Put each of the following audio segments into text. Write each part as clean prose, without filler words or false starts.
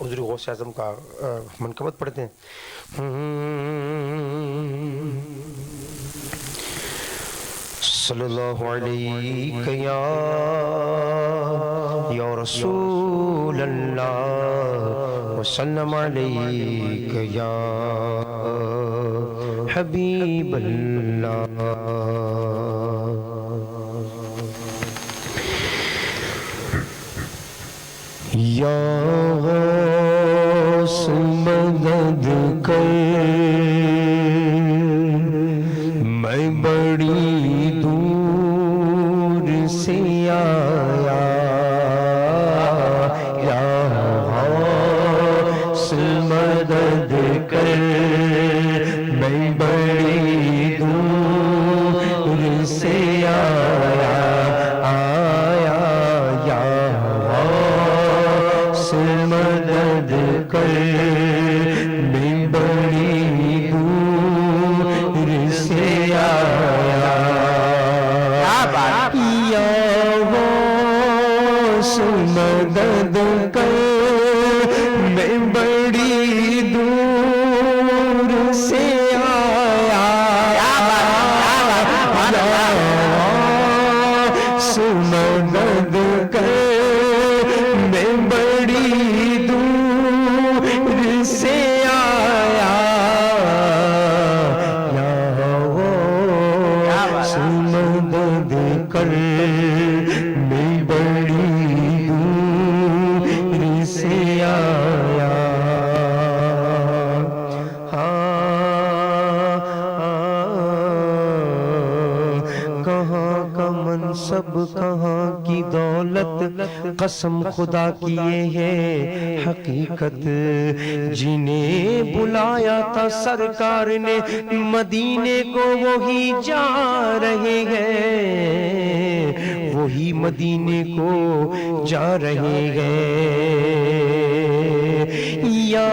حضور غوث اعظم کا منقبت پڑھتے ہیں. صلی اللہ علیہ یا رسول اللہ وسلم علیک یا حبیب اللہ. یا غوث مدد کر میں بڑی دور سے آیا. یا غوث مدد کر میں بڑی دور سے آیا. مدد کر میں بڑی دور سے آیا. یا غوث مدد کر میں بڑی دور سے آیا. یا غوث مدد کر میں بڑی دور سے آیا. یا غوث مدد کر میں بڑی دور سے آیا. کہاں کا منصب کہاں کی دولت قسم خدا کی یہ ہے حقیقت. جنہیں بلایا تھا سرکار نے مدینے کو وہی جا رہے ہیں. وہی مدینے کو جا رہے ہیں. یا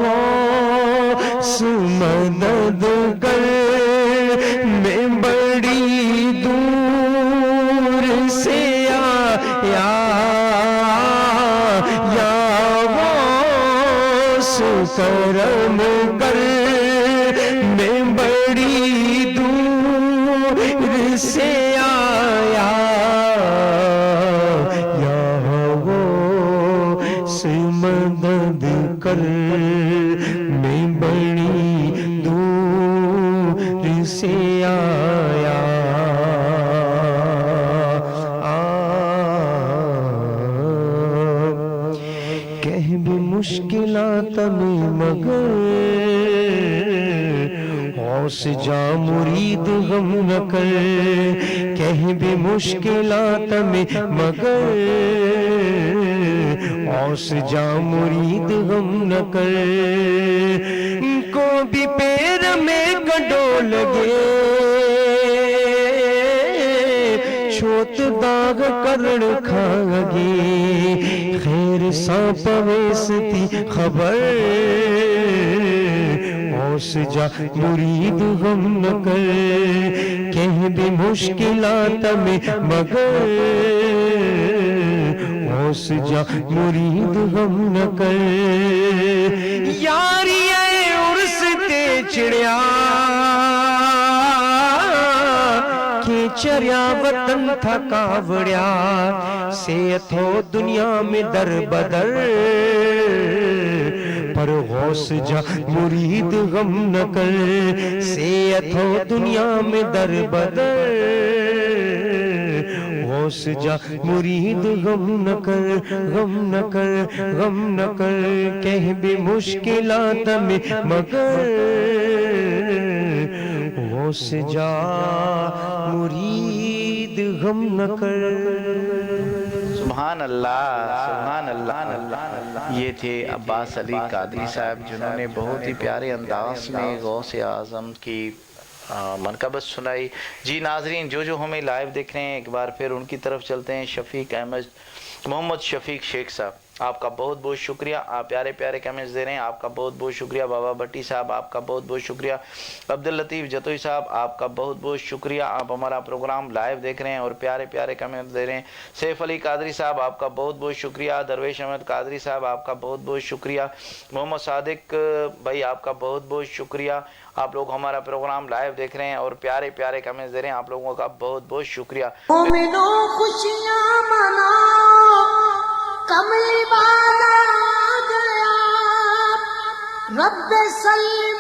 غوث مدد کر میں بڑی دور سے آیا. یا غوث کرم کر میں بڑی دور سے آیا. یا غوث مدد کر میں بڑی دور سے آیا. کہہ بھی مشکلات میں مگر غوث جا مرید غم نہ کر. کہہ بھی مشکلات میں مگر غوث جا مرید غم نہ کر. کو بھی پیر میں گڈو لگے چھوت داغ کرڑ کھاگے. خیر سانپ ویستی خبر غوث جا مرید غم نہ کر. کہہ بھی مشکلات میں مگر غوث جا مرید غم نہ کر. یاری عرس تے چڑیا کہ چریا وطن تھا کاوڑیا. صحت ہو دنیا میں در بدر پر غوث جا مرید غم نہ کر. صحت ہو دنیا میں در بدر غوث جا مرید غم نہ کر. غم نہ کر غم نہ کر. کہہ بھی مشکلات میں مگر غوث جا مرید غم نہ کر. سبحان اللہ سبحان اللہ. یہ تھے عباس علی قادری صاحب جنہوں نے بہت ہی پیارے انداز میں غوث اعظم کی منقبت سنائی. جی ناظرین جو ہمیں لائیو دیکھ رہے ہیں ایک بار پھر ان کی طرف چلتے ہیں. شفیق احمد محمد شفیق شیخ صاحب آپ کا بہت بہت شکریہ. آپ پیارے پیارے کمنٹس دے رہے ہیں, آپ کا بہت بہت شکریہ. بابا بھٹی صاحب آپ کا بہت بہت شکریہ. عبداللطیف جتوئی صاحب آپ کا بہت بہت شکریہ. آپ ہمارا پروگرام لائیو دیکھ رہے ہیں اور پیارے پیارے کمنٹس دے رہے ہیں. سیف علی قادری صاحب آپ کا بہت بہت شکریہ. درویش احمد قادری صاحب آپ کا بہت بہت شکریہ. محمد صادق بھائی آپ کا بہت بہت شکریہ. آپ لوگ ہمارا پروگرام لائیو دیکھ رہے ہیں اور پیارے پیارے کمنٹس دے رہے ہیں. آپ لوگوں کا بہت بہت شکریہ. مومنوں خوشیاں مناؤ، کملی والا آ گیا، رب سلم